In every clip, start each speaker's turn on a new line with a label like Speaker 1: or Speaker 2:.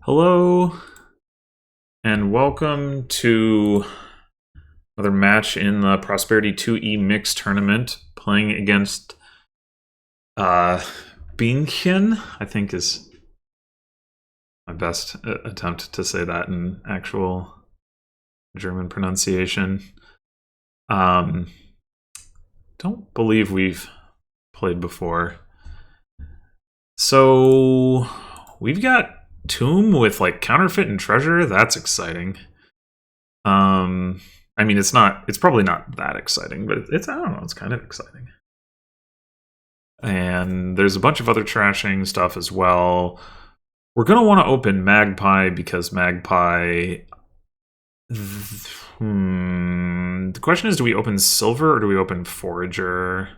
Speaker 1: Hello, and welcome to another match in the Prosperity 2E Mixed Tournament, playing against Bienchen, I think is my best attempt to say that in actual German pronunciation. Don't believe we've played before. So, we've got Tomb with like counterfeit and treasure. That's exciting. I mean, it's probably not that exciting, but it's, I don't know, it's kind of exciting. And there's a bunch of other trashing stuff as well. We're going to want to open Magpie because Magpie... The question is, do we open Silver or do we open Forager?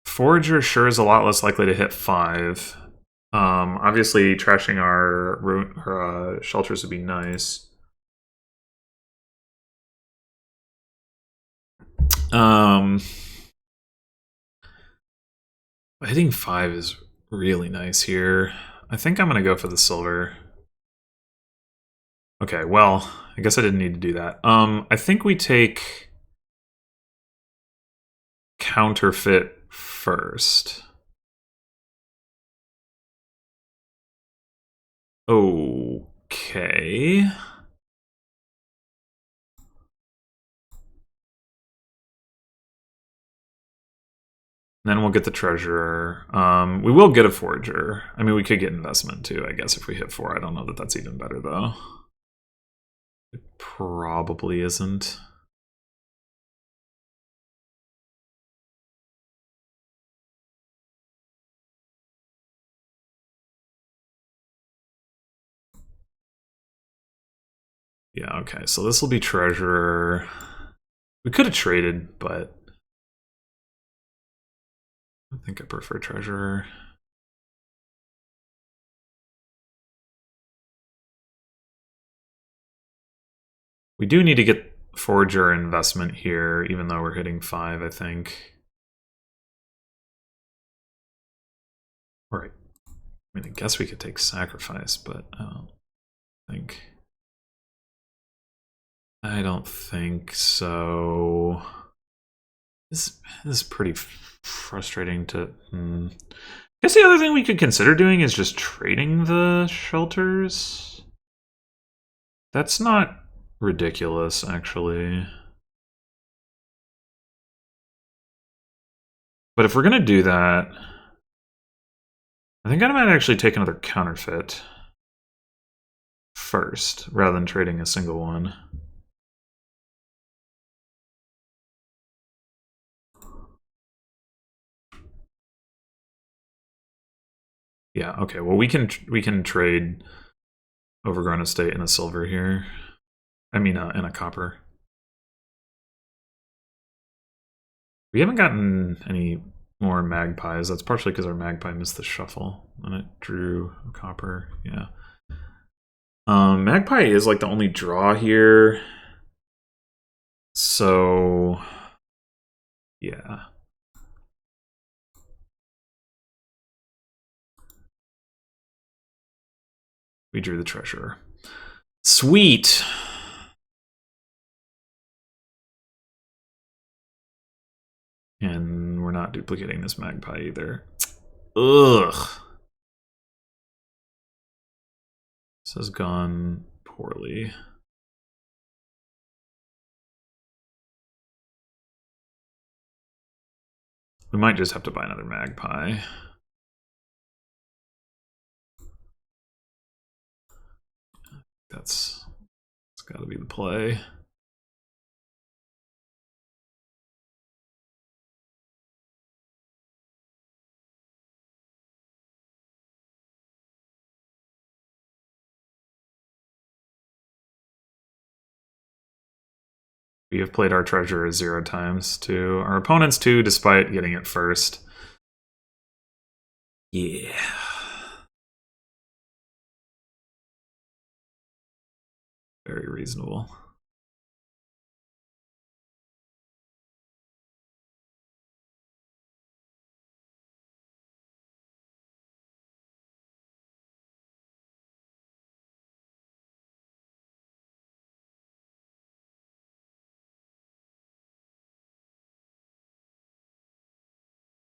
Speaker 1: Forager sure is a lot less likely to hit 5. Obviously, trashing our shelters would be nice. Hitting 5 is really nice here. I think I'm going to go for the silver. Okay, well, I guess I didn't need to do that. I think we take counterfeit first. Okay. Then we'll get the treasurer. We will get a forager. I mean, we could get investment too, I guess, if we hit 4. I don't know that that's even better, though. It probably isn't. Yeah, okay, so this will be treasurer. We could have traded, but I think I prefer treasurer. We do need to get forager investment here, even though we're hitting 5, I think. Alright. I mean, I guess we could take sacrifice, but I don't think so. This is pretty frustrating to... I guess the other thing we could consider doing is just trading the shelters. That's not ridiculous, actually. But if we're going to do that, I think I might actually take another counterfeit first, rather than trading a single one. Yeah, okay, well we can trade Overgrown Estate in a silver here. I mean, in a copper. We haven't gotten any more magpies. That's partially because our magpie missed the shuffle and it drew a copper. Yeah. Magpie is like the only draw here. So, yeah. We drew the treasurer. Sweet. And we're not duplicating this magpie either. Ugh. This has gone poorly. We might just have to buy another magpie. That's got to be the play. We have played our treasurer 0 times to our opponents too, despite getting it first. Yeah. Very reasonable.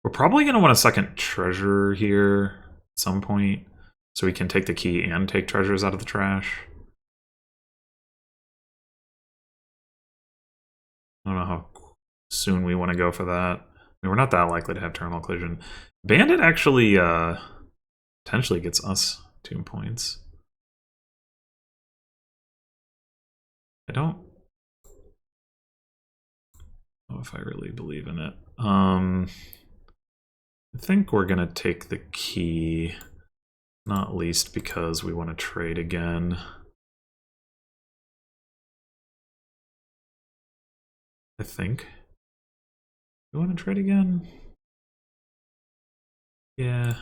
Speaker 1: We're probably going to want a second treasure here at some point, so we can take the key and take treasures out of the trash. I don't know how soon we want to go for that. I mean, we're not that likely to have terminal collision. Bandit actually potentially gets us 2 points. I don't know if I really believe in it. I think we're gonna take the key, not least because we want to trade again. I think. You want to trade again? Yeah.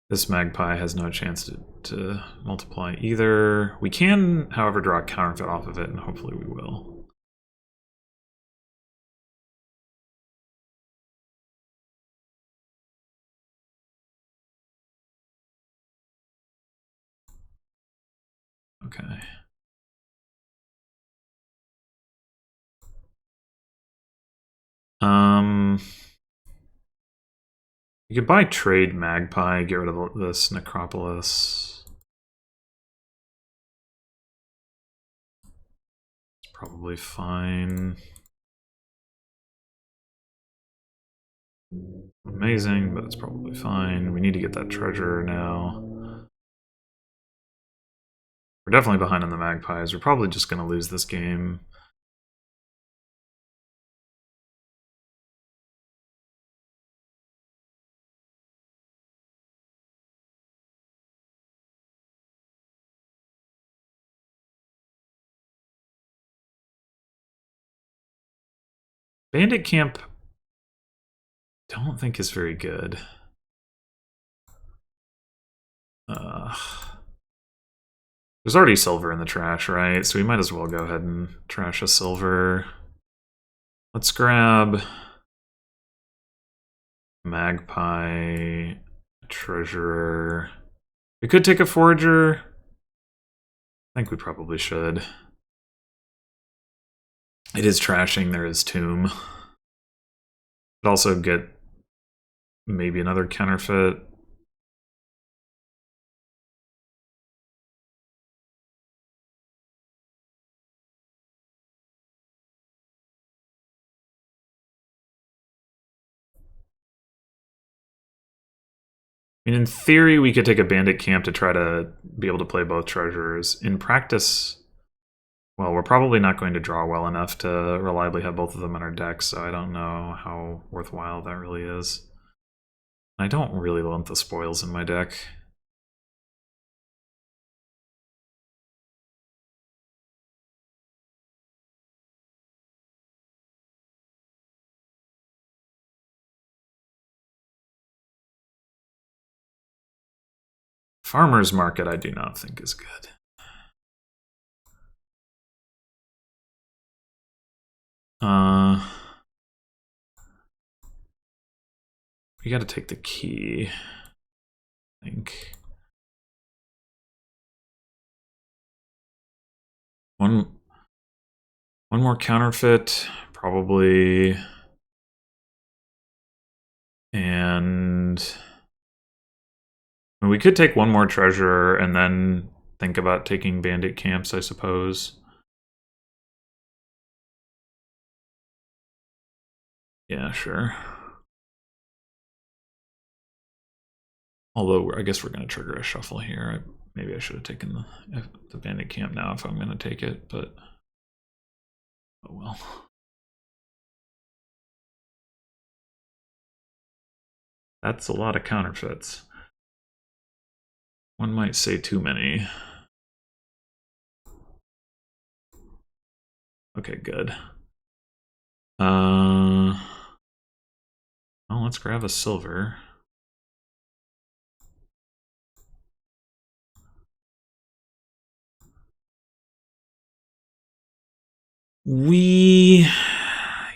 Speaker 1: This magpie has no chance to multiply either. We can, however, draw a counterfeit off of it, and hopefully we will. Okay. You could buy trade magpie, get rid of this necropolis. It's probably fine. Amazing, but it's probably fine. We need to get that treasure now. We're definitely behind on the magpies. We're probably just going to lose this game. Bandit camp, don't think is very good. There's already silver in the trash, right? So we might as well go ahead and trash a silver. Let's grab magpie, treasurer. We could take a forager. I think we probably should. It is trashing, there is tomb. Could also get maybe another counterfeit. I mean, in theory, we could take a bandit camp to try to be able to play both treasures. In practice, well, we're probably not going to draw well enough to reliably have both of them in our deck, so I don't know how worthwhile that really is. I don't really want the spoils in my deck. Farmer's Market I do not think is good. We gotta take the key, I think. One more counterfeit, probably. And we could take one more treasure and then think about taking bandit camps, I suppose. Yeah, sure. Although I guess we're going to trigger a shuffle here. Maybe I should have taken the bandit camp now if I'm going to take it, but oh well. That's a lot of counterfeits. One might say too many. Okay, good. Well, let's grab a silver.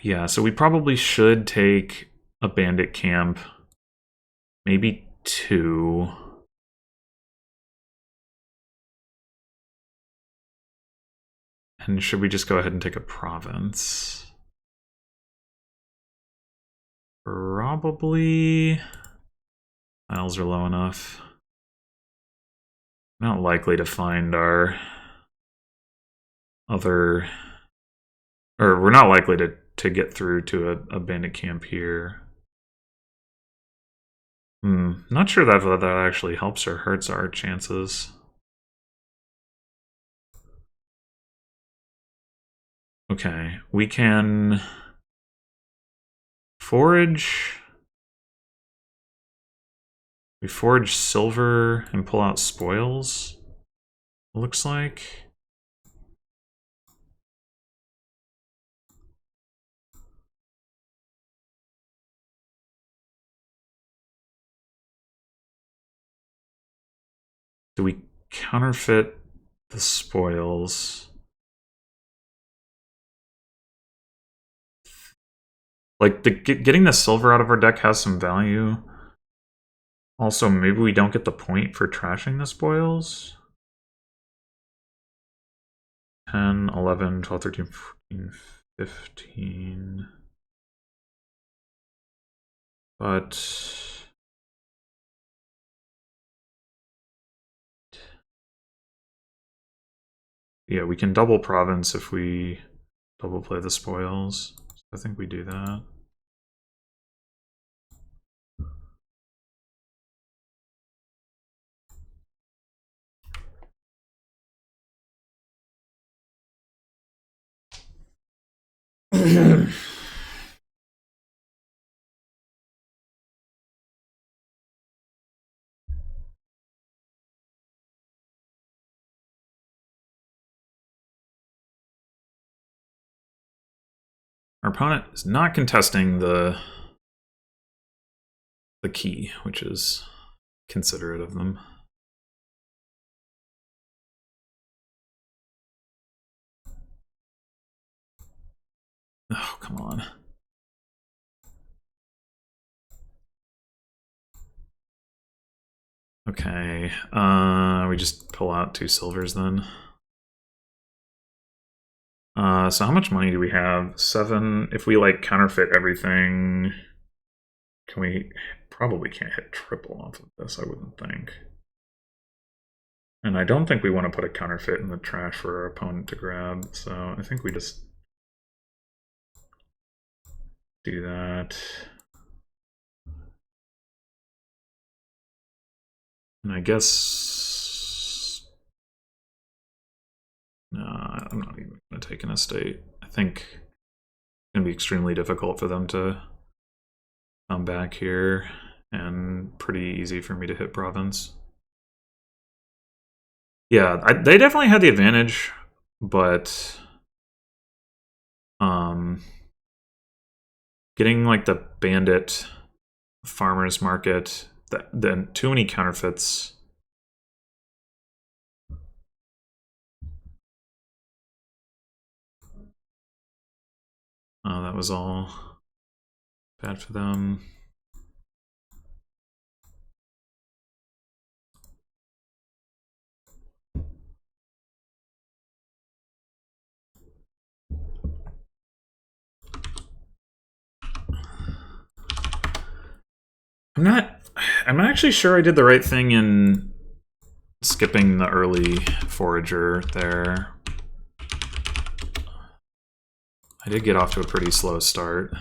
Speaker 1: Yeah, so we probably should take a bandit camp. Maybe two. And should we just go ahead and take a province? Probably. Miles are low enough. Not likely to find our other... Or we're not likely to get through to a bandit camp here. Not sure that actually helps or hurts our chances. Okay, we can forage. We forage silver and pull out spoils, it looks like. Do we counterfeit the spoils? Like, getting the silver out of our deck has some value. Also, maybe we don't get the point for trashing the spoils. 10, 11, 12, 13, 14, 15. But... yeah, we can double province if we double play the spoils. So I think we do that. Our opponent is not contesting the key, which is considerate of them. Oh, come on. Okay, we just pull out 2 silvers then. So how much money do we have? 7. If we like counterfeit everything, can we? Probably can't hit triple off of this, I wouldn't think. And I don't think we want to put a counterfeit in the trash for our opponent to grab, so I think we just do that. And I guess... no, I'm not even going to take an estate. I think it's going to be extremely difficult for them to come back here, and pretty easy for me to hit province. Yeah, they definitely had the advantage, but getting like the bandit farmers market, then too many counterfeits. Oh, that was all bad for them. I'm not actually sure I did the right thing in skipping the early forager there. I did get off to a pretty slow start.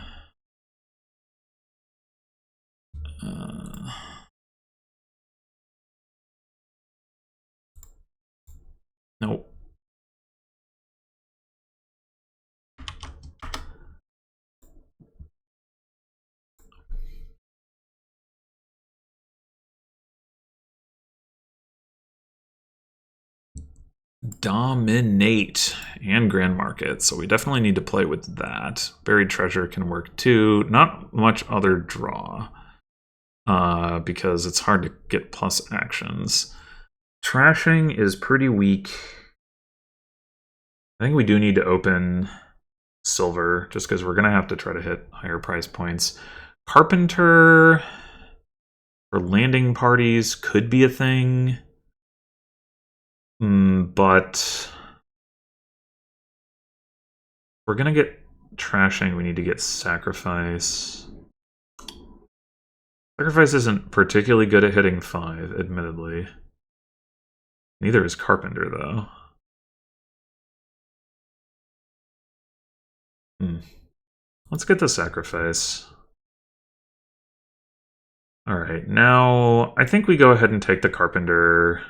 Speaker 1: Nope. Dominate and Grand Market, so we definitely need to play with that. Buried Treasure can work too. Not much other draw, because it's hard to get plus actions. Trashing is pretty weak. I think we do need to open silver, just because we're going to have to try to hit higher price points. Carpenter for landing parties could be a thing. But we're gonna get trashing, we need to get sacrifice. Sacrifice isn't particularly good at hitting 5, admittedly. Neither is Carpenter, though. Let's get the sacrifice. Alright, now I think we go ahead and take the Carpenter.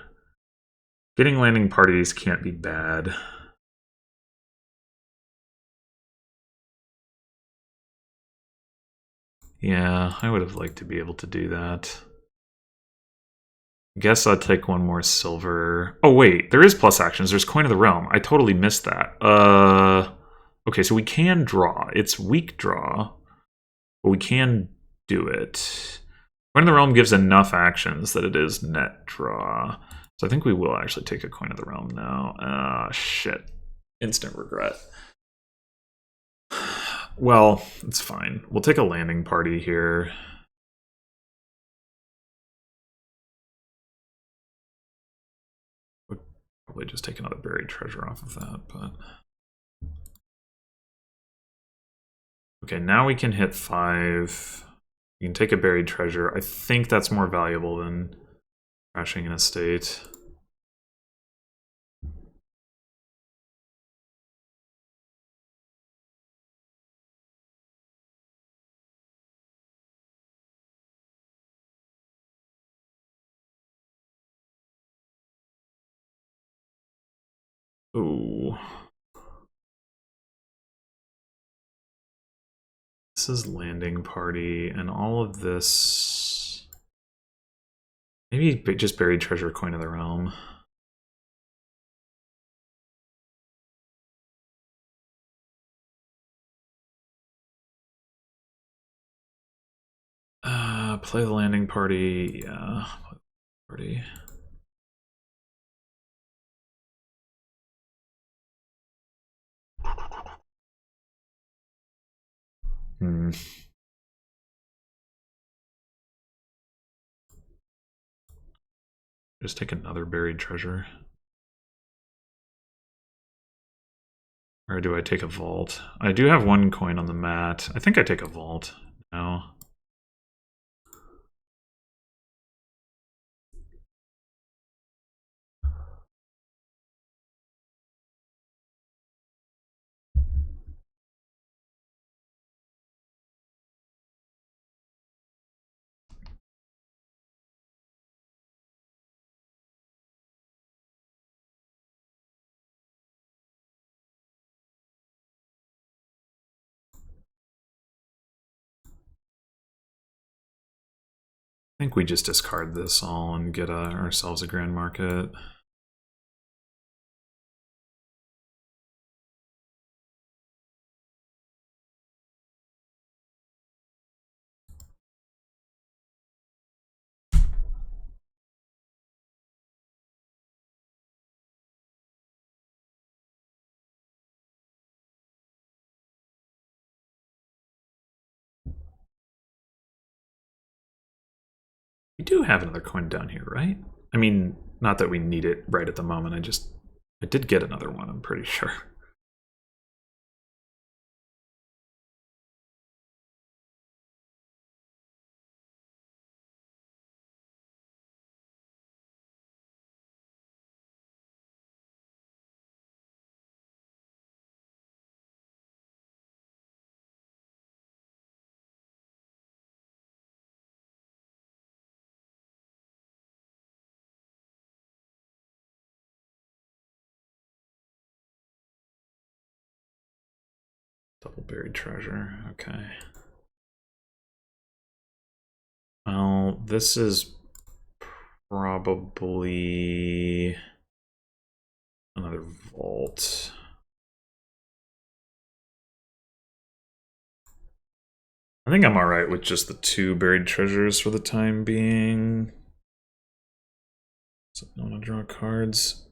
Speaker 1: Getting landing parties can't be bad. Yeah, I would have liked to be able to do that. Guess I'll take one more silver. Oh wait, there is plus actions. There's Coin of the Realm. I totally missed that. Okay, so we can draw. It's weak draw, but we can do it. Coin of the Realm gives enough actions that it is net draw. So I think we will actually take a Coin of the Realm now. Ah, shit. Instant regret. Well, it's fine. We'll take a landing party here. Would probably just take another buried treasure off of that, but... Okay, now we can hit 5. You can take a buried treasure. I think that's more valuable than crashing an estate. Ooh. This is landing party, and all of this... Maybe just buried treasure, Coin of the Realm. Play the landing party, yeah. Party. Just take another buried treasure. Or do I take a vault? I do have one coin on the mat. I think I take a vault now. I think we just discard this all and get ourselves a grand market. We do have another coin down here, right? I mean, not that we need it right at the moment. I did get another one, I'm pretty sure. Double buried treasure, okay. Well, this is probably another vault. I think I'm alright with just the 2 buried treasures for the time being. So I want to draw cards.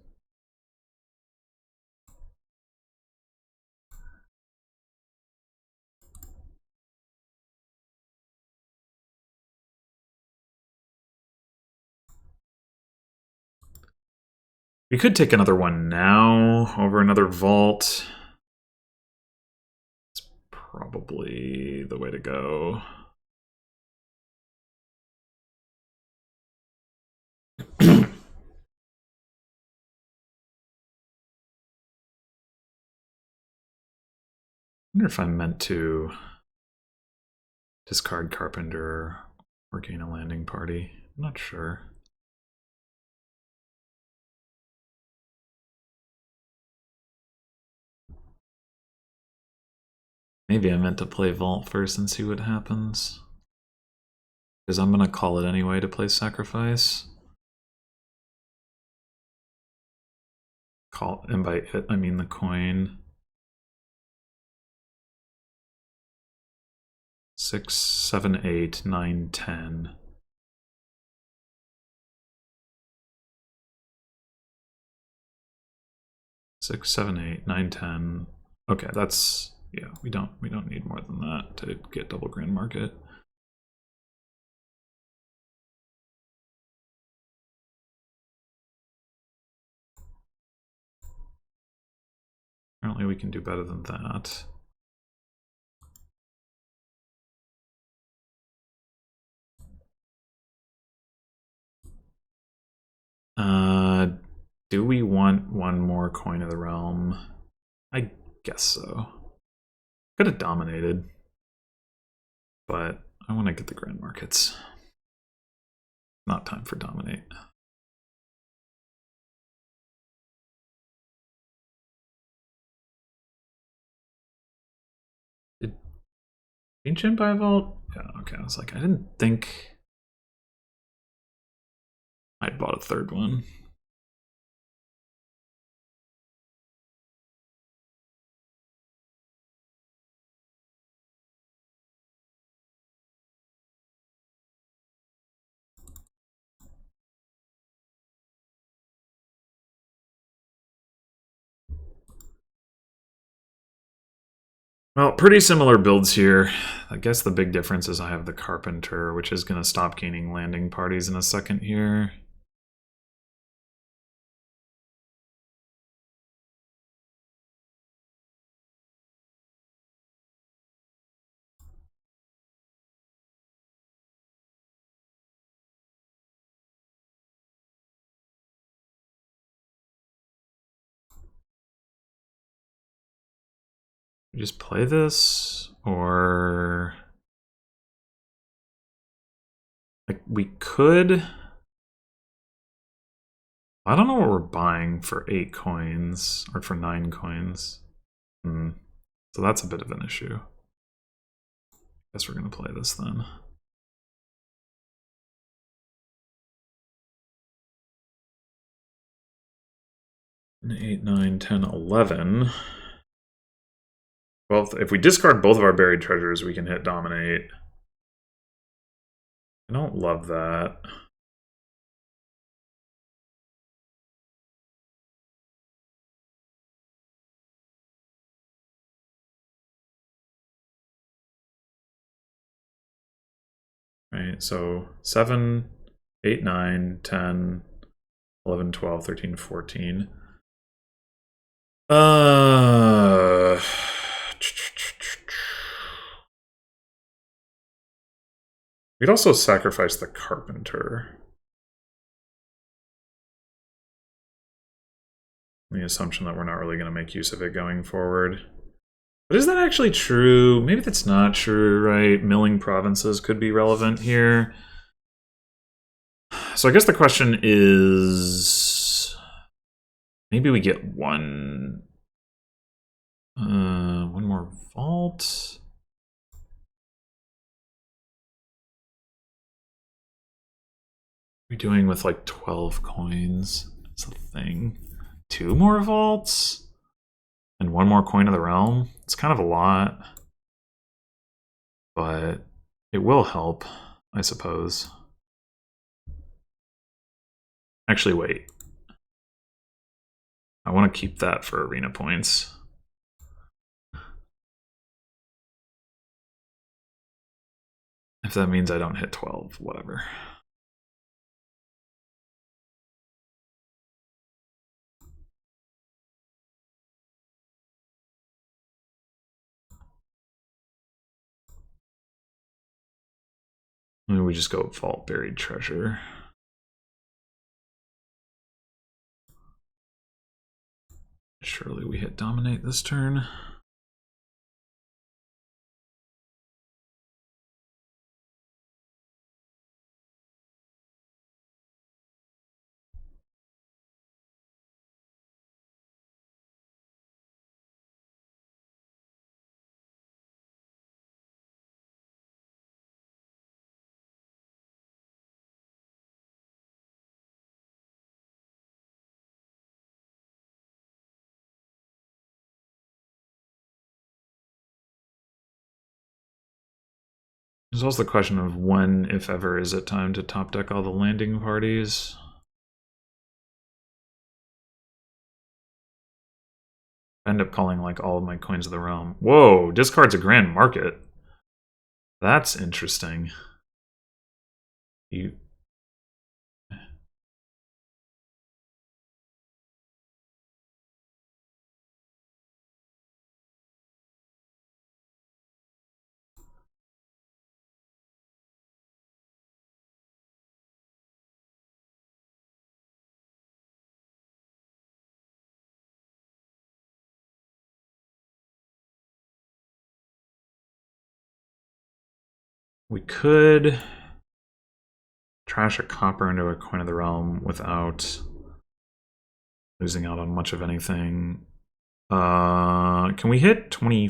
Speaker 1: We could take another one now over another vault. probably the way to go. I wonder if I'm meant to discard Carpenter or gain a landing party. I'm not sure. Maybe I meant to play Vault first and see what happens. Because I'm going to call it anyway to play Sacrifice. Call, and by it, I mean the coin. 6, 7, 8, 9, 10. Six, 7, 8, 9, 10. Okay, that's, yeah, we don't need more than that to get double grand market. Apparently we can do better than that. Do we want one more coin of the realm? I guess so. Could have dominated, but I want to get the grand markets. Not time for dominate. Did Bienchen buy a vault? Yeah, okay. I was like, I didn't think I'd bought a third one. Well, pretty similar builds here. I guess the big difference is I have the Carpenter, which is going to stop gaining landing parties in a second here. Just play this, or like we could. I don't know what we're buying for 8 coins or for 9 coins. So that's a bit of an issue. Guess we're gonna play this then. And 8, 9, 10, 11. Well, if we discard both of our buried treasures, we can hit dominate. I don't love that. Right, so 7, 8, 9, 10, 11, 12, 13, 14. We'd also sacrifice the Carpenter. The assumption that we're not really going to make use of it going forward. But is that actually true? Maybe that's not true, right? Milling provinces could be relevant here. So I guess the question is, maybe we get one more vault. What are we doing with like 12 coins? That's the thing. 2 more vaults? And 1 more coin of the realm? It's kind of a lot. But it will help, I suppose. Actually, wait. I want to keep that for arena points. If that means I don't hit 12, whatever. Maybe we just go Vault Buried Treasure. Surely we hit Dominate this turn. There's also the question of when, if ever, is it time to top deck all the landing parties? I end up calling like all of my Coins of the Realm. Whoa, discards a Grand Market. That's interesting. You. We could trash a copper into a Coin of the Realm without losing out on much of anything. Can we hit 20,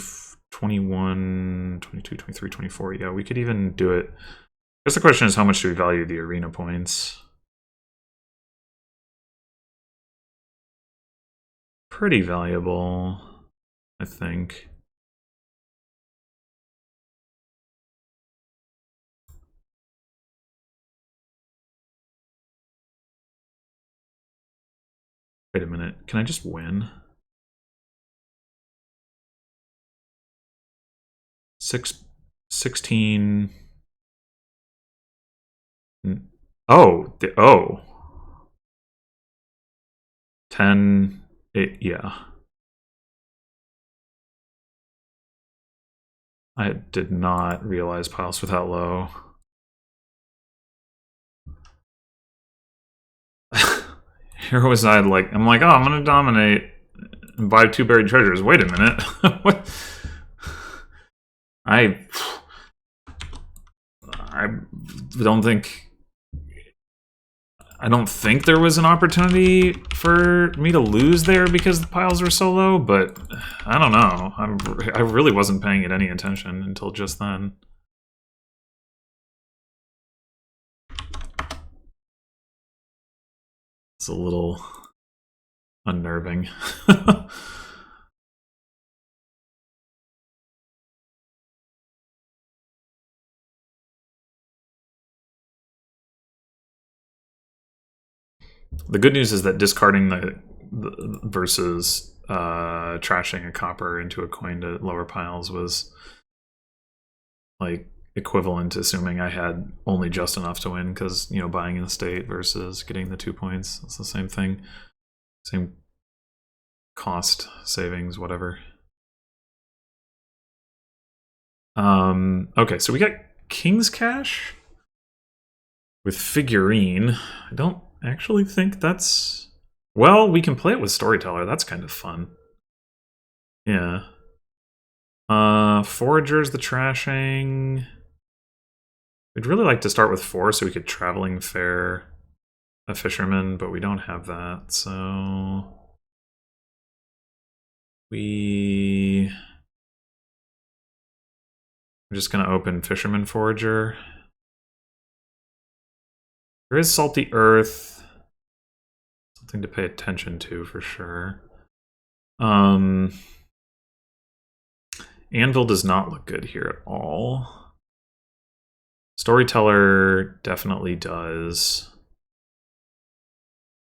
Speaker 1: 21, 22, 23, 24? Yeah, we could even do it. I guess the question is, how much do we value the arena points? Pretty valuable, I think. Wait a minute, can I just win? 16. Oh, oh. 10, 8, yeah. I did not realize piles were that low. Here was I like, I'm like, oh, I'm gonna dominate and buy 2 buried treasures. Wait a minute. What? I don't think there was an opportunity for me to lose there because the piles were so low, but I don't know. I really wasn't paying it any attention until just then. It's a little unnerving. The good news is that discarding the versus trashing a copper into a coin to lower piles was like equivalent to assuming I had only just enough to win, because, you know, buying in the state versus getting the 2 points, it's the same thing. Same cost, savings, whatever. Okay, so we got King's Cash with Figurine. I don't actually think that's... Well, we can play it with Storyteller. That's kind of fun. Yeah. Forager's the trashing. We'd really like to start with 4 so we could Traveling Fair a Fisherman, but we don't have that, so... I'm just going to open Fisherman Forager. There is Salty Earth. Something to pay attention to for sure. Anvil does not look good here at all. Storyteller definitely does.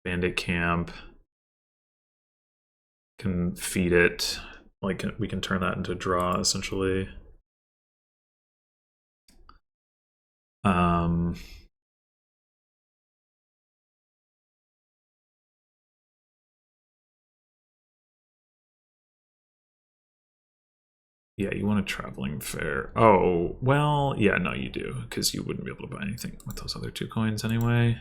Speaker 1: Bandit Camp can feed it. Like, we can turn that into draw, essentially. Yeah, you want a traveling fair. Oh, well, yeah, no, you do, because you wouldn't be able to buy anything with those other 2 coins anyway.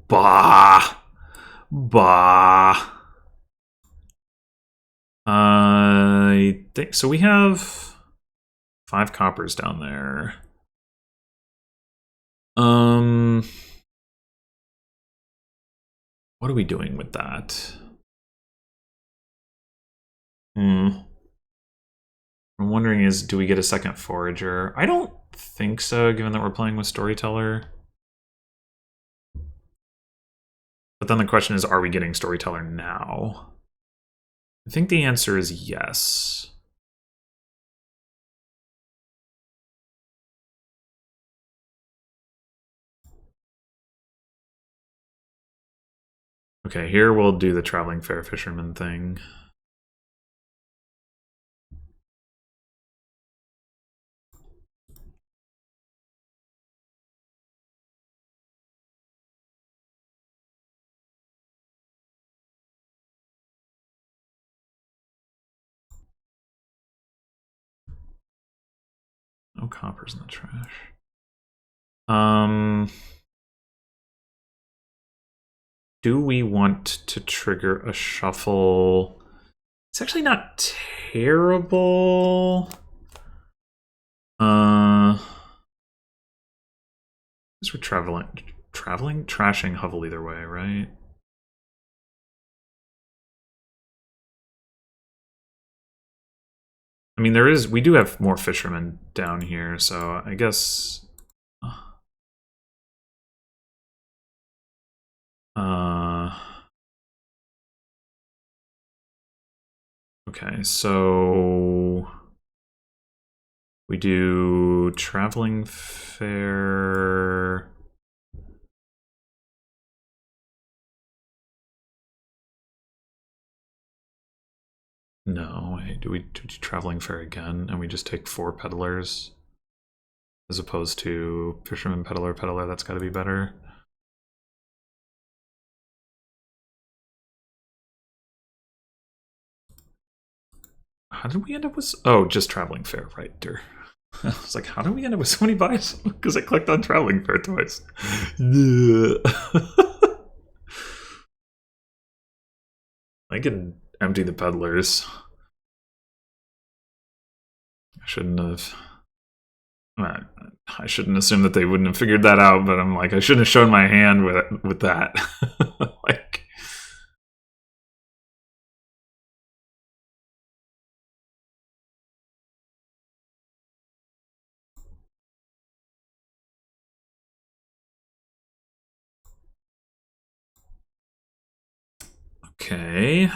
Speaker 1: Bah! Bah! I think so. We have 5 coppers down there. What are we doing with that? I'm wondering do we get a second forager? I don't think so, given that we're playing with Storyteller. But then the question is, are we getting Storyteller now? I think the answer is yes. Okay, here we'll do the Traveling Fair Fisherman thing. No coppers in the trash. Do we want to trigger a shuffle? It's actually not terrible. Because we're trashing Hovel either way, right? I mean, we do have more fishermen down here, so I guess. Okay, so we do traveling fair. No, do we do traveling fair again, and we just take 4 peddlers as opposed to fisherman, peddler, peddler? That's got to be better. How did we end up with? Oh, just traveling fair, right? I was like, how did we end up with so many buys? Because I clicked on traveling fair twice. I can empty the peddlers. I shouldn't have. I shouldn't assume that they wouldn't have figured that out, but I'm like, I shouldn't have shown my hand with that. Like, okay.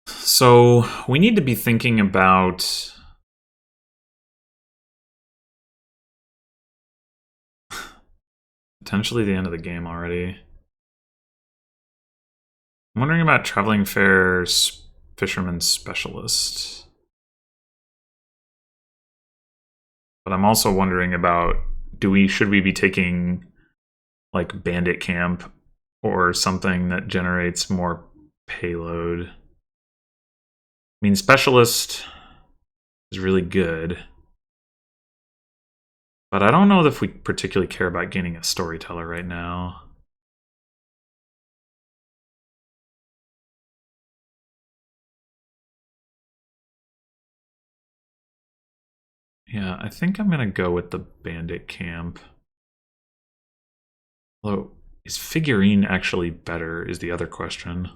Speaker 1: So we need to be thinking about potentially the end of the game already. I'm wondering about traveling fair fisherman specialist. But I'm also wondering about should we be taking like bandit camp or something that generates more payload? I mean, specialist is really good. But I don't know if we particularly care about gaining a storyteller right now. Yeah, I think I'm going to go with the bandit camp. Although, is figurine actually better is the other question,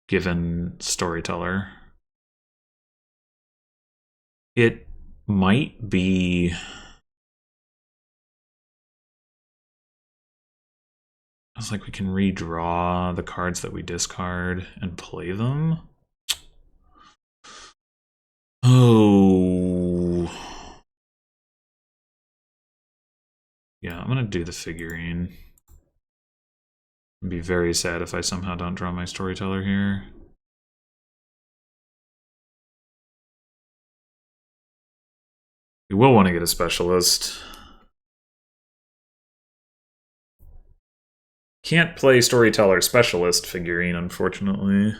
Speaker 1: given storyteller. It might be. It's like we can redraw the cards that we discard and play them. Oh. Yeah, I'm going to do the figurine. I'd be very sad if I somehow don't draw my storyteller here. We will want to get a specialist. Can't play Storyteller Specialist figurine, unfortunately.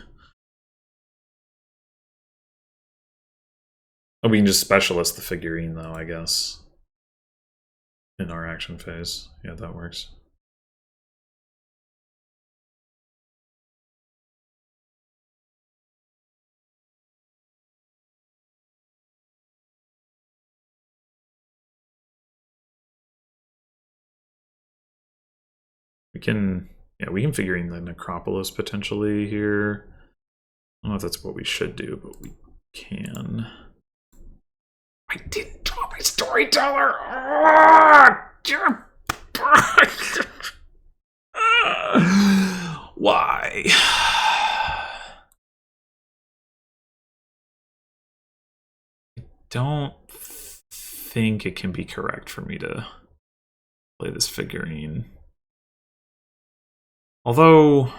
Speaker 1: Oh, we can just Specialist the figurine, though, I guess. In our action phase. Yeah, that works. We can figurine the Necropolis potentially here. I don't know if that's what we should do, but we can. I didn't draw my Storyteller! Why? I don't think it can be correct for me to play this figurine. Although...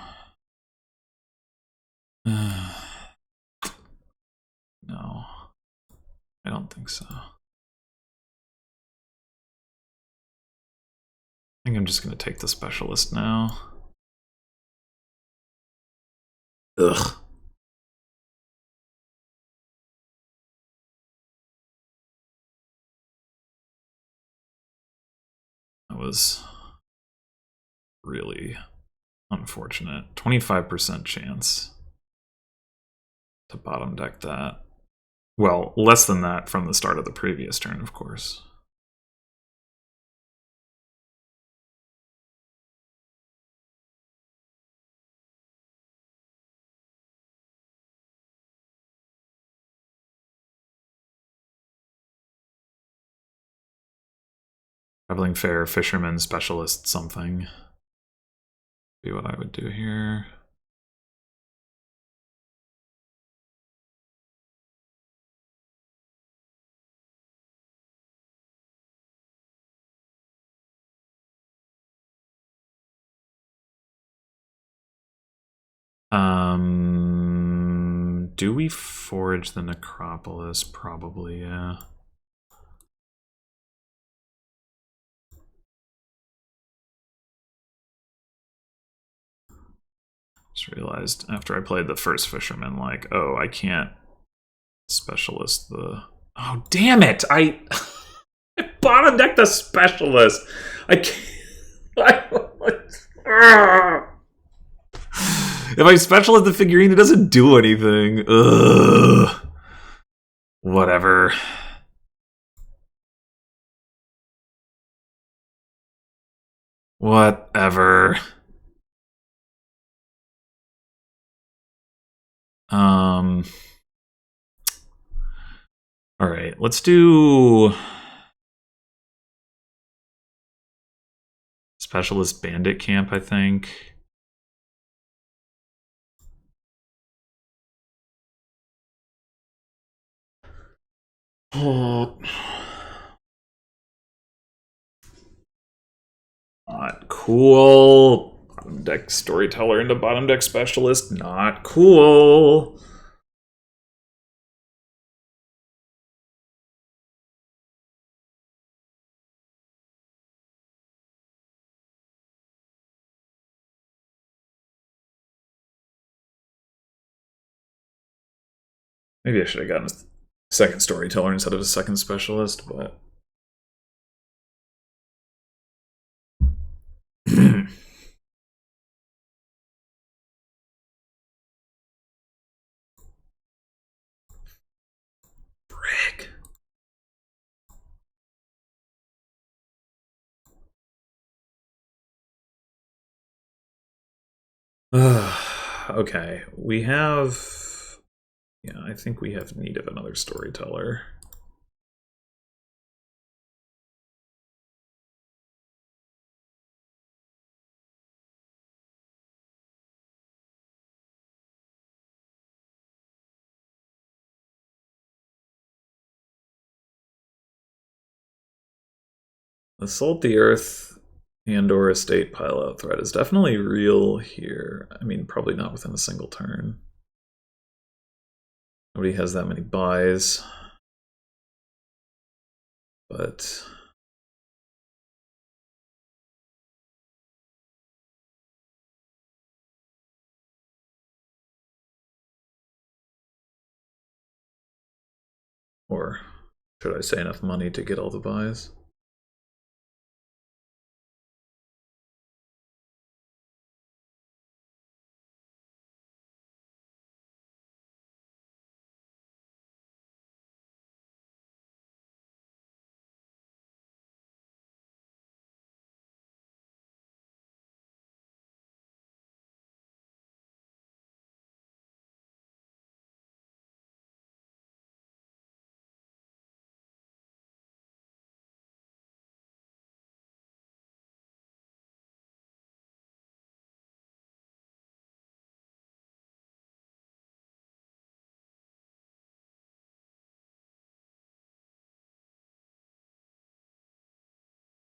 Speaker 1: no. I don't think so. I think I'm just going to take the Specialist now. Ugh. That was really unfortunate. 25% chance to bottom deck that. Well, less than that from the start of the previous turn, of course. Traveling Fair, Fisherman, Specialist, something. Be what I would do here. Do we forage the Necropolis? Probably, yeah. Just realized after I played the first Fisherman, like, oh, I can't Specialist the... Oh, damn it! I bottom deck the Specialist! I can't... If I Specialist the figurine, it doesn't do anything. Ugh. Whatever. Whatever. All right, let's do Specialist Bandit Camp, I think. Oh. Not cool. Bottom deck Storyteller into bottom deck Specialist. Not cool. Maybe I should have gotten a second Storyteller instead of a second Specialist, but... Frick. Okay, we have... Yeah, I think we have need of another Storyteller. Assault the Earth and or estate pile-out threat is definitely real here. I mean, probably not within a single turn. Nobody has that many buys. But Or should I say enough money to get all the buys?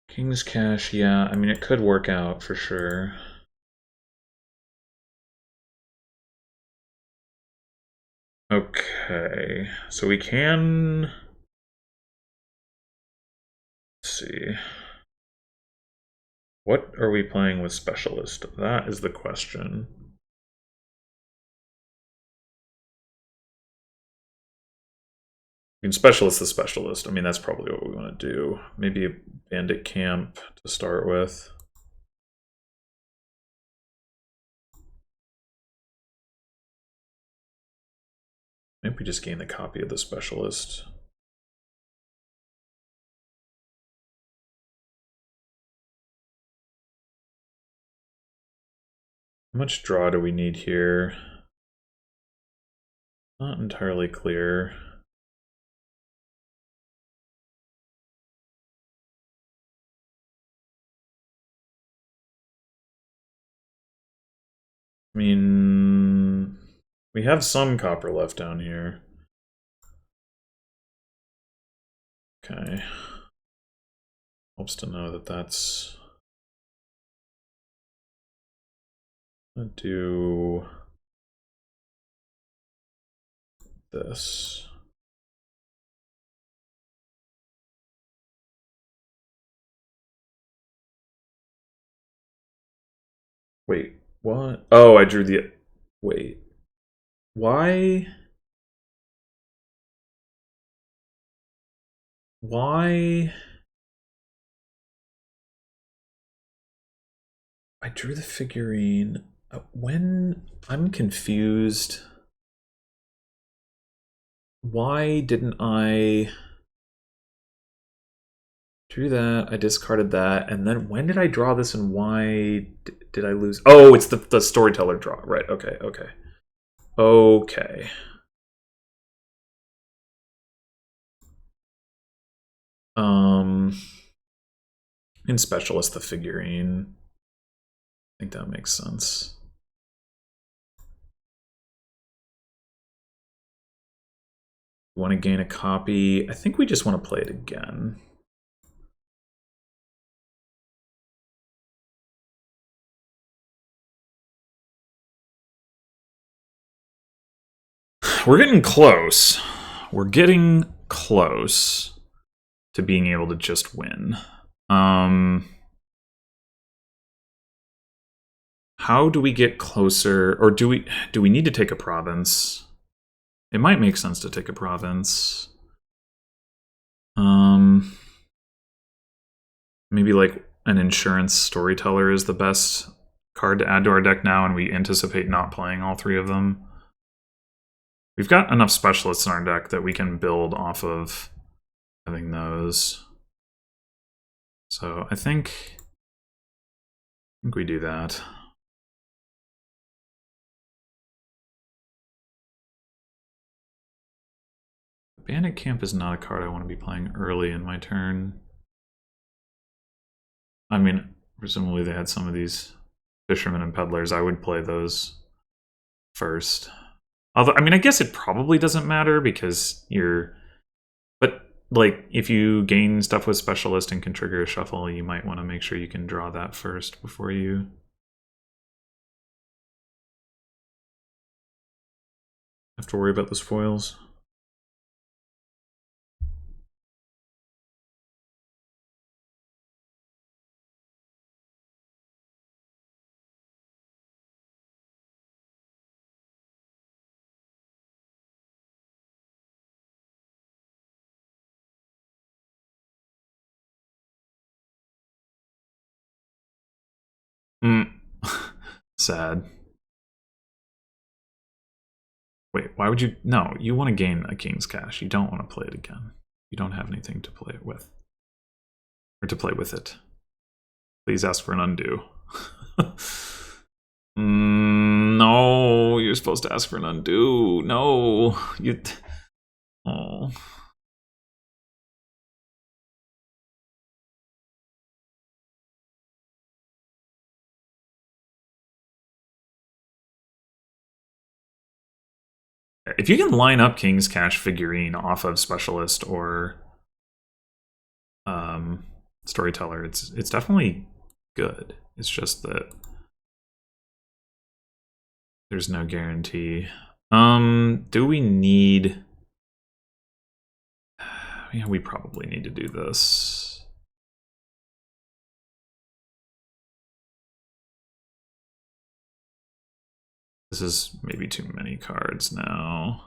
Speaker 1: King's Cash, yeah. I mean, it could work out for sure. Okay, so we can... Let's see. What are we playing with Specialist? That is the question. I mean, Specialist the Specialist. I mean, that's probably what we want to do. Maybe a Bandit Camp to start with. Maybe we just gain the copy of the Specialist. How much draw do we need here? Not entirely clear. I mean, we have some copper left down here. Okay. Helps to know that that's... I'll do this. Wait, what? Oh, I drew the... Wait. Why? Why? I drew the figurine. When? I'm confused. Why didn't I... Drew that, I discarded that, and then when did I draw this and why did I lose? Oh, it's the storyteller draw. Right, okay, okay. Okay. In Specialist, the figurine. I think that makes sense. We want to gain a copy. I think we just want to play it again. We're getting close. We're getting close to being able to just win. How do we get closer, or do we need to take a province? It might make sense to take a province. Maybe like an insurance storyteller is the best card to add to our deck now, and we anticipate not playing all three of them. We've got enough specialists in our deck that we can build off of having those. So I think we do that. Bandit Camp is not a card I want to be playing early in my turn. I mean, presumably they had some of these fishermen and peddlers. I would play those first. Although, I mean, I guess it probably doesn't matter because you're... But, like, if you gain stuff with Specialist and can trigger a shuffle, you might want to make sure you can draw that first before you... have to worry about those foils. Sad. Wait, why would you? No, you want to gain a King's Cash. You don't want to play it again. You don't have anything to play it with. Or to play with it. Please ask for an undo. No, you're supposed to ask for an undo. No, you. Oh. If you can line up King's Cash figurine off of Specialist or Storyteller, it's definitely good. It's just that there's no guarantee. Do we need... Yeah, we probably need to do this. This is maybe too many cards now.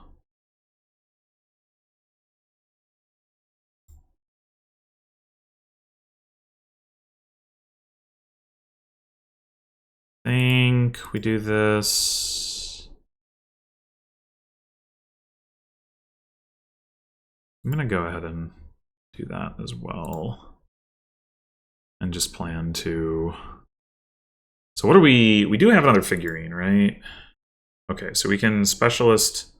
Speaker 1: I think we do this. I'm gonna go ahead and do that as well. And just plan to... So what do we do have another figurine, right? Okay, so we can Specialist,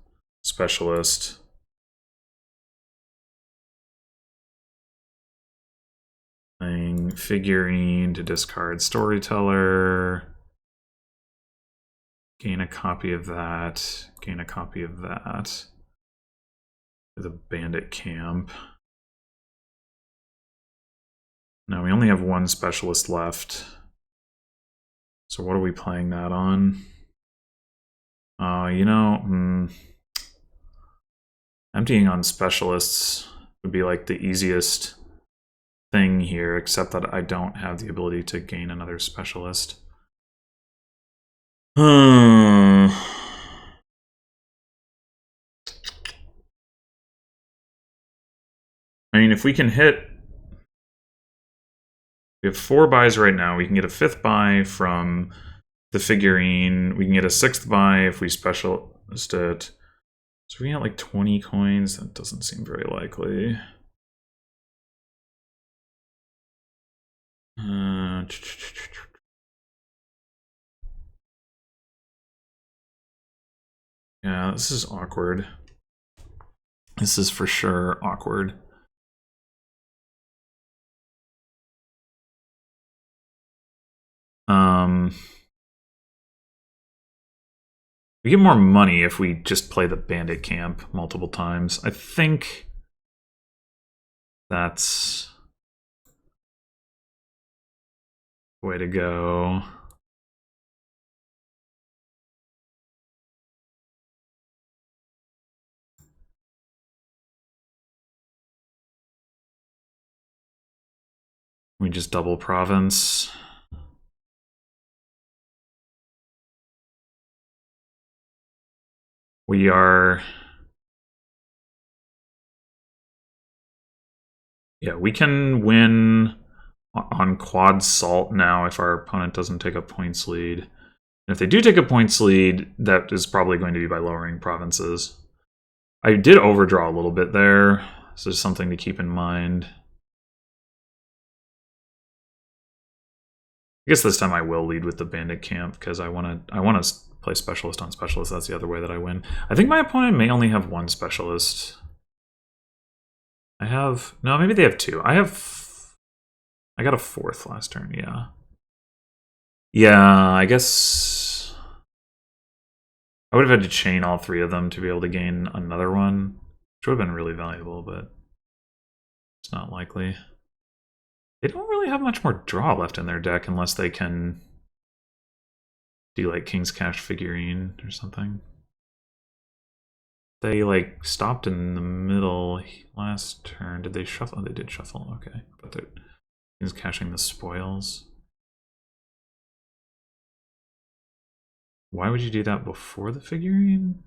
Speaker 1: Specialist. Playing figurine to discard Storyteller. Gain a copy of that. Gain a copy of that. The Bandit Camp. Now we only have one Specialist left. So what are we playing that on? You know, emptying on Specialists would be like the easiest thing here, except that I don't have the ability to gain another Specialist. I mean, if we can hit... We have 4 buys right now. We can get a 5th buy from the figurine. We can get a 6th buy if we Specialist it. So we get like 20 coins. That doesn't seem very likely. Yeah, this is awkward. This is for sure awkward. We get more money if we just play the Bandit Camp multiple times. I think that's the way to go. We just double province. We are... Yeah, we can win on quad salt now if our opponent doesn't take a points lead. And if they do take a points lead, that is probably going to be by lowering provinces. I did overdraw a little bit there, so just something to keep in mind. I guess this time I will lead with the Bandit Camp because I want to play Specialist on Specialist. That's the other way that I win. I think my opponent may only have 1 Specialist. I have... No, maybe they have 2. I got a 4th last turn, yeah. Yeah, I guess... I would have had to chain all 3 of them to be able to gain another one, which would have been really valuable, but it's not likely. They don't really have much more draw left in their deck unless they can do like King's Cash figurine or something. They like stopped in the middle last turn. Did they shuffle? Oh, they did shuffle. Okay, but they're King's Cashing the spoils. Why would you do that before the figurine?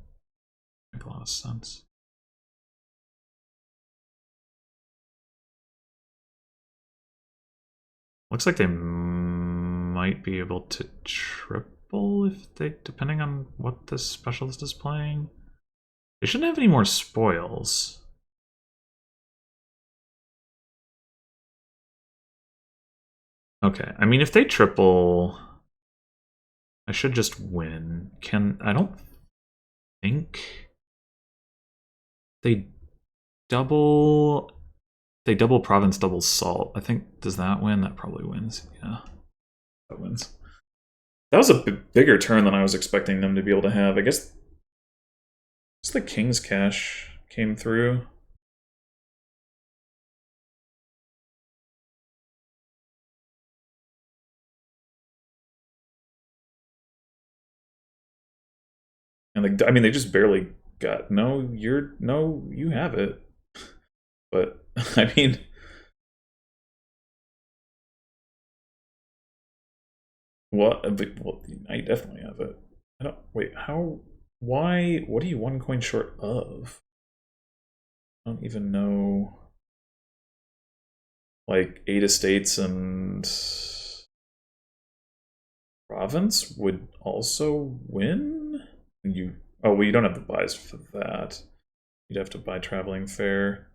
Speaker 1: Make a lot of sense. Looks like they might be able to trip triple if they, depending on what this specialist is playing. They shouldn't have any more spoils. Okay, I mean, if they triple, I should just win. I don't think they double province, double salt. I think, does that win? That probably wins. Yeah, that wins. That was a bigger turn than I was expecting them to be able to have. I guess the King's Cash came through. And I mean, they just barely got, no, you have it. But, I mean, what? Well, I definitely have it. I don't, wait, how, why, what are you one coin short of? I don't even know. Like, 8 estates and province would also win? You, oh, well, you don't have the buys for that. You'd have to buy traveling fair.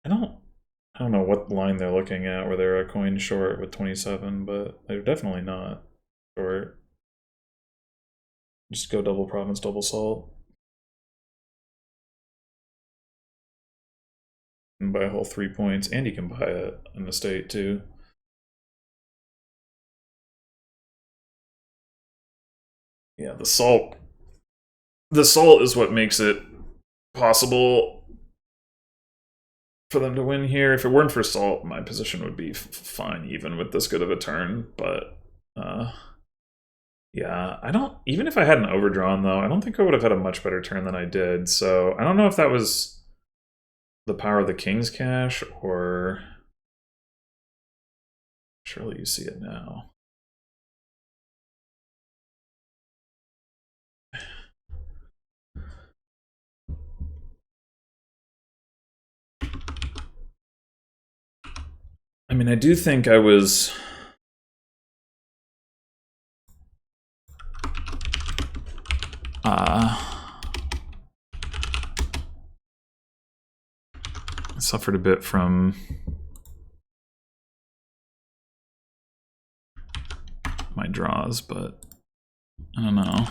Speaker 1: I don't know what line they're looking at where they're a coin short with 27, but they're definitely not short. Just go double province, double salt. And buy a whole 3 points, and you can buy an estate too. Yeah, the salt is what makes it possible for them to win here. If it weren't for salt, my position would be fine even with this good of a turn, but yeah, I don't, even if I hadn't overdrawn though, I don't think I would have had a much better turn than I did. So I don't know if that was the power of the King's Cash, or surely you see it now. I mean, I do think I was suffered a bit from my draws, but I don't know.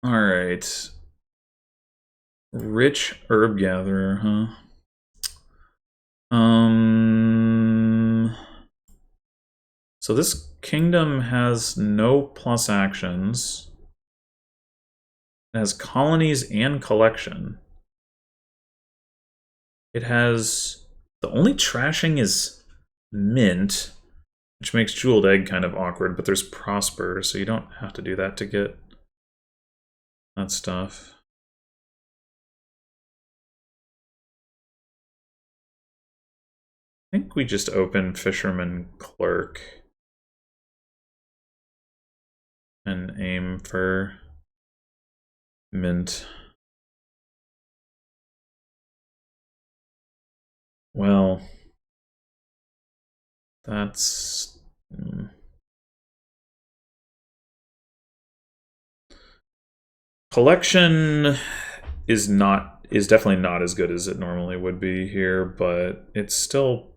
Speaker 1: All right. Rich herb gatherer, huh? So this kingdom has no plus actions. It has colonies and collection. It has, the only trashing is mint, which makes jeweled egg kind of awkward, but there's prosper, so you don't have to do that to get that stuff. I think we just open Fisherman Clerk and aim for mint. Well, that's... Collection is definitely not as good as it normally would be here, but it's still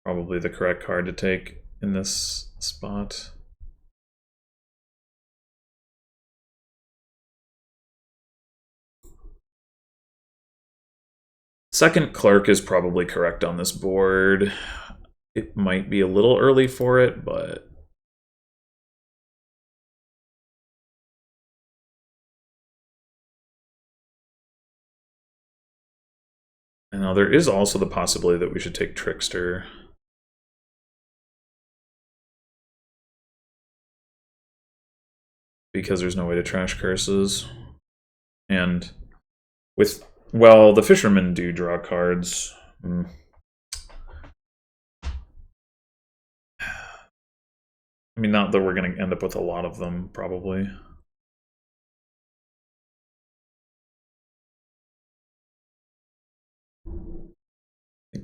Speaker 1: probably the correct card to take in this spot. Second clerk is probably correct on this board. It might be a little early for it, but now there is also the possibility that we should take Trickster. Because there's no way to trash curses. And with, well, the fishermen do draw cards. I I mean, not that we're going to end up with a lot of them, probably.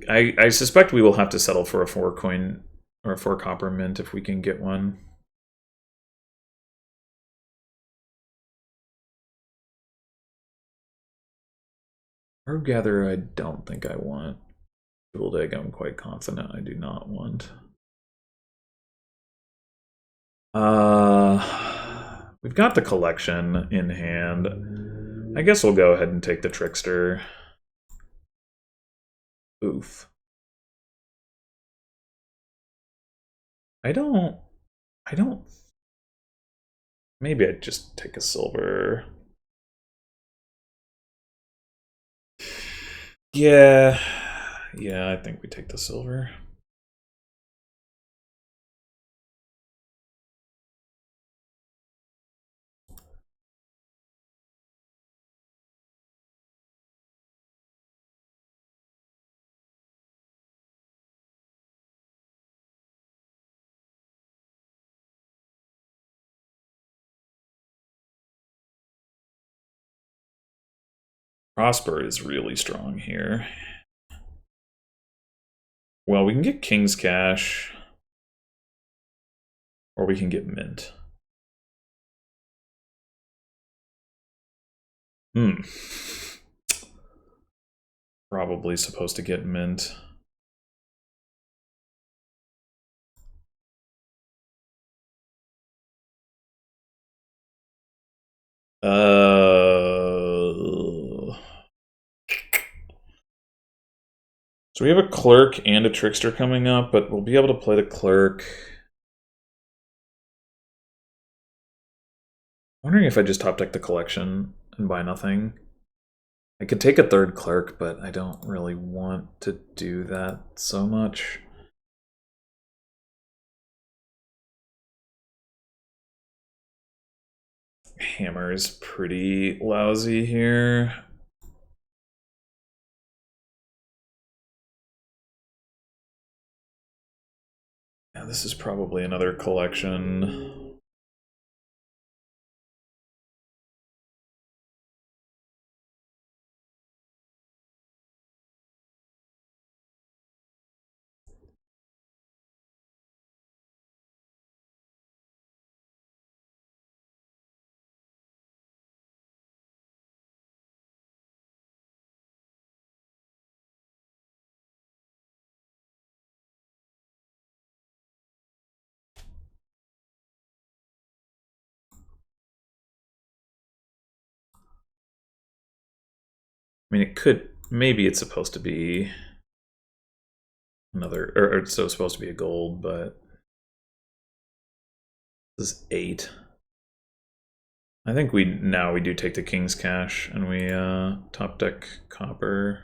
Speaker 1: I suspect we will have to settle for a 4-coin or a 4-copper mint if we can get one. Herb Gatherer, I don't think I want. Jeweled Egg, I'm quite confident I do not want. We've got the collection in hand. I guess we'll go ahead and take the Trickster. Oof. I don't. Maybe I'd just take a silver. Yeah. Yeah, I think we take the silver. Prosper is really strong here. Well, we can get King's Cash. Or we can get Mint. Probably supposed to get Mint. So we have a Clerk and a Trickster coming up, but we'll be able to play the Clerk. I'm wondering if I just top deck the collection and buy nothing. I could take a 3rd Clerk, but I don't really want to do that so much. Hammer is pretty lousy here. Yeah, this is probably another collection. I mean, it could, maybe it's supposed to be another, or it's so supposed to be a gold, but this is 8. I think we do take the King's Cash and we top deck copper.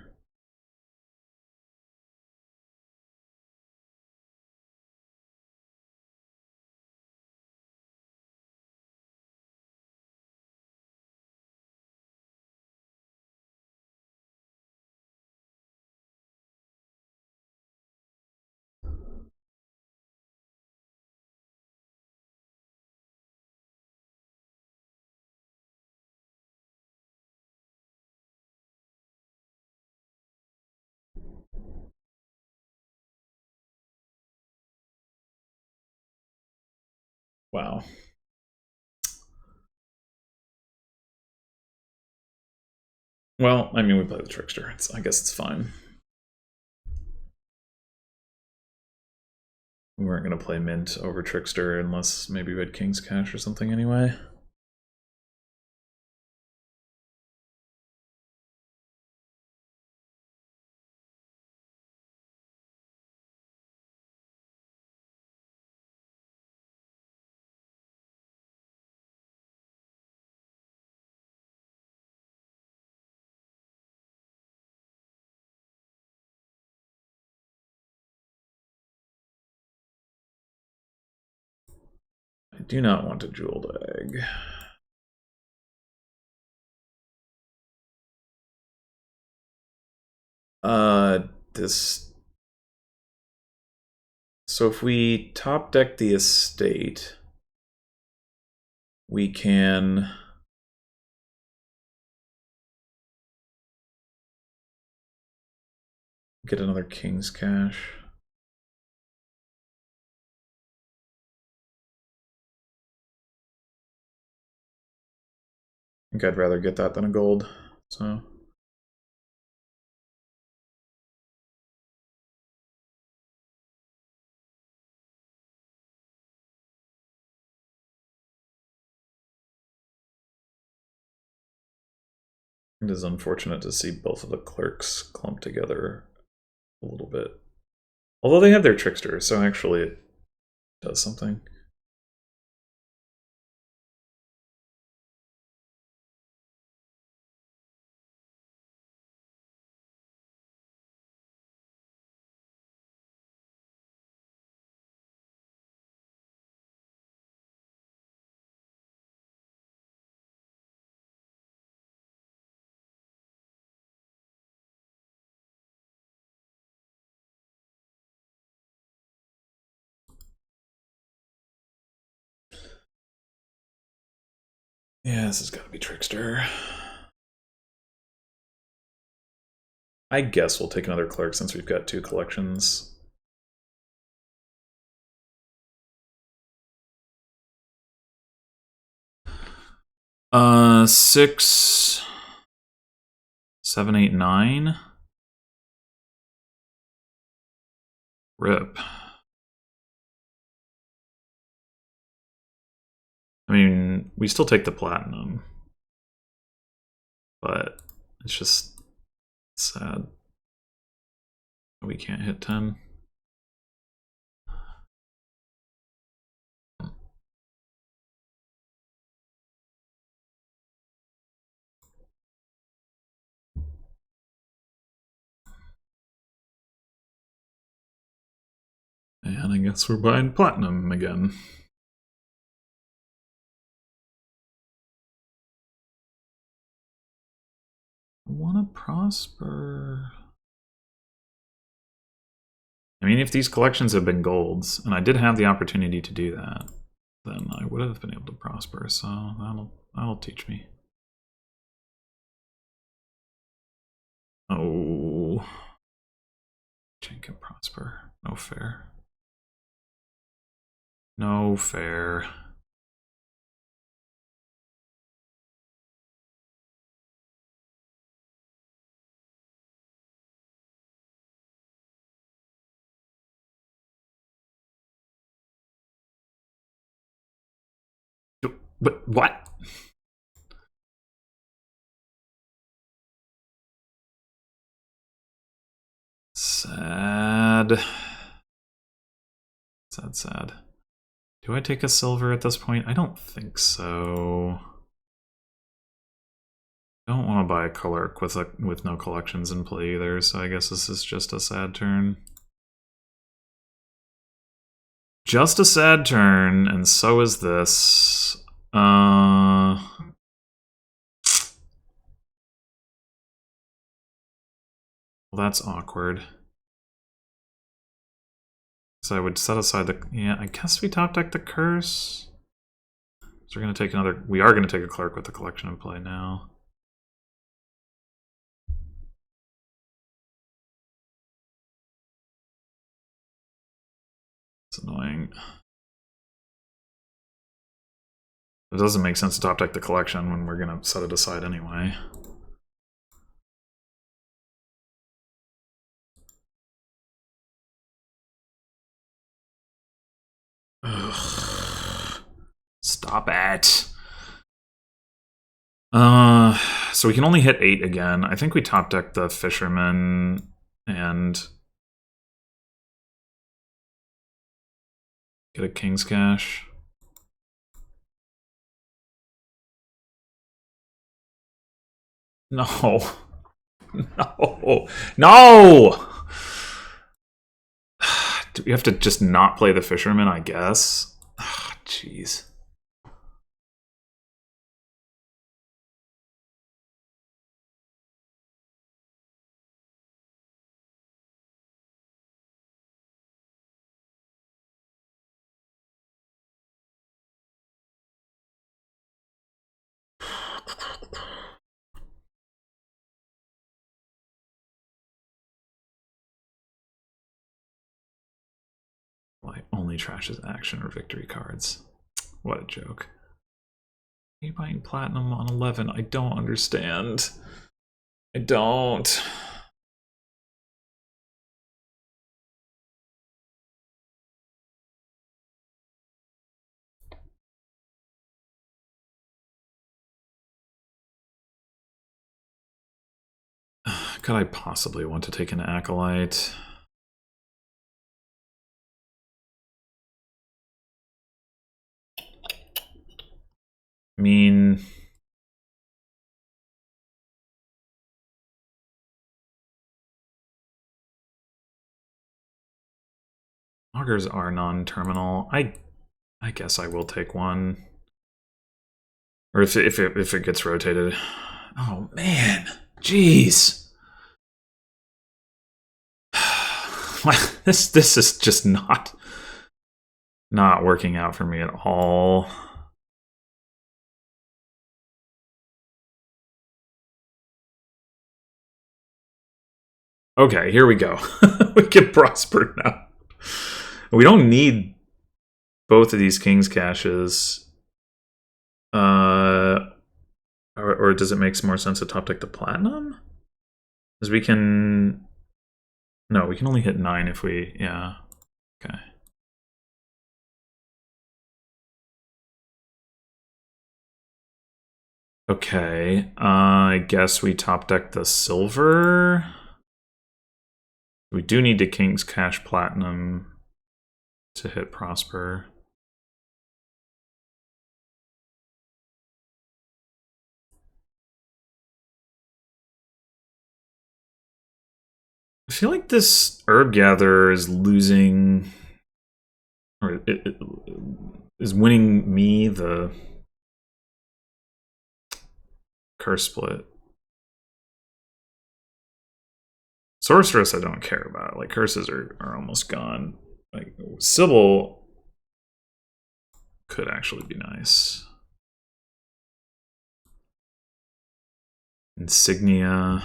Speaker 1: Wow. Well, I mean, we play the Trickster. I guess it's fine. We weren't going to play Mint over Trickster unless maybe we had King's Cash or something anyway. I do not want a Jeweled Egg. This So if we top deck the estate, we can get another King's Cash. I think I'd rather get that than a gold, so. It is unfortunate to see both of the clerks clumped together a little bit. Although they have their trickster, so actually it does something. Yeah, this has got to be trickster. I guess we'll take another clerk since we've got 2 collections. Six, 7, 8, 9. Rip. I mean, we still take the platinum, but it's just sad we can't hit 10. And I guess we're buying platinum again. I want to prosper. I mean, if these collections have been golds, and I did have the opportunity to do that, then I would have been able to prosper, so that'll teach me. Oh. Chain can prosper. No fair. No fair. But what? Sad. Sad, sad. Do I take a silver at this point? I don't think so. I don't want to buy a clerk with no collections in play either, so I guess this is just a sad turn. Just a sad turn, and so is this. Well, that's awkward. So I would set aside the... Yeah, I guess we top deck the curse. So we're going to take another... We are going to take a clerk with the collection in play now. It's annoying. It doesn't make sense to top deck the collection when we're going to set it aside anyway. Ugh. Stop it. So we can only hit 8 again. I think we top deck the fisherman and get a King's Cash. No. No. No! Do we have to just not play the fisherman, I guess? Jeez. Well, only trashes action or victory cards. What a joke. Are you buying platinum on 11? I don't understand. I don't. Could I possibly want to take an Acolyte? I mean... Augurs are non-terminal. I guess I will take one. Or if it gets rotated. Oh man, jeez. This is just not working out for me at all. Okay, here we go. We can prosper now. We don't need both of these King's Caches. Or does it make some more sense to top deck the Platinum? Because we can... No, we can only hit 9 if we... Yeah. Okay. Okay. I guess we top deck the silver. We do need the King's Cache Platinum to hit Prosper. I feel like this Herb Gatherer is losing, or it is winning me the Curse Split. Sorceress I don't care about. Like, curses are almost gone. Like, Sybil could actually be nice. Insignia.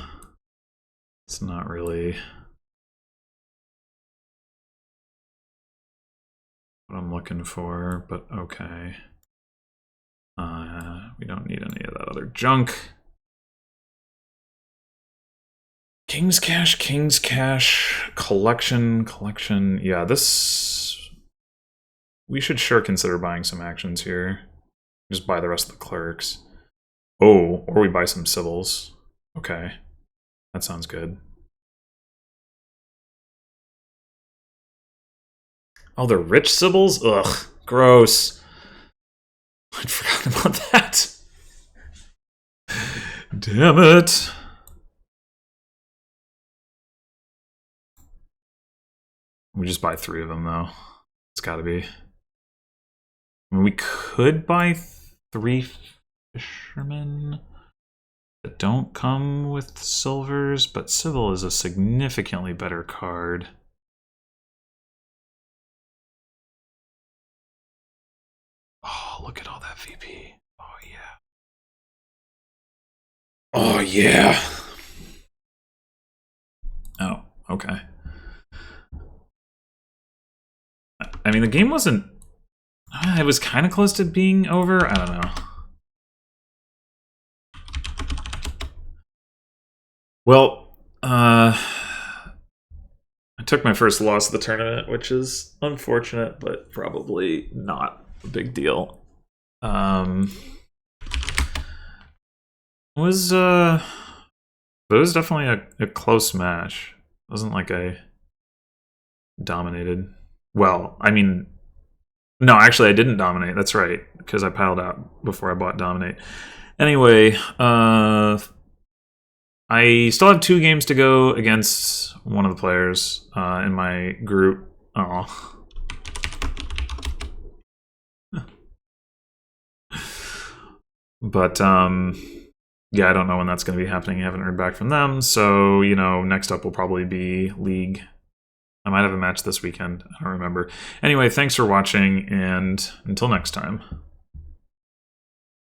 Speaker 1: It's not really what I'm looking for, but okay. We don't need any of that other junk. King's Cache, collection. Yeah, this... We should sure consider buying some actions here. Just buy the rest of the clerics. Oh, or we buy some civils. Okay. That sounds good. Oh, they're rich Sibyls? Ugh, gross. I'd forgotten about that. Damn it. We just buy 3 of them, though. It's gotta be. I mean, we could buy 3 fishermen that don't come with silvers, but Sybil is a significantly better card. Oh, look at all that VP. Oh, yeah. Oh, yeah. Oh, okay. I mean, the game wasn't... It was kind of close to being over. I don't know. Well, I took my first loss of the tournament, which is unfortunate, but probably not a big deal. It was definitely a close match. It wasn't like I dominated. Well, I mean, no, actually I didn't dominate. That's right, because I piled out before I bought Dominate. Anyway, I still have 2 games to go against one of the players in my group. Oh. But, yeah, I don't know when that's going to be happening. I haven't heard back from them. So, you know, next up will probably be League. I might have a match this weekend. I don't remember. Anyway, thanks for watching, and until next time.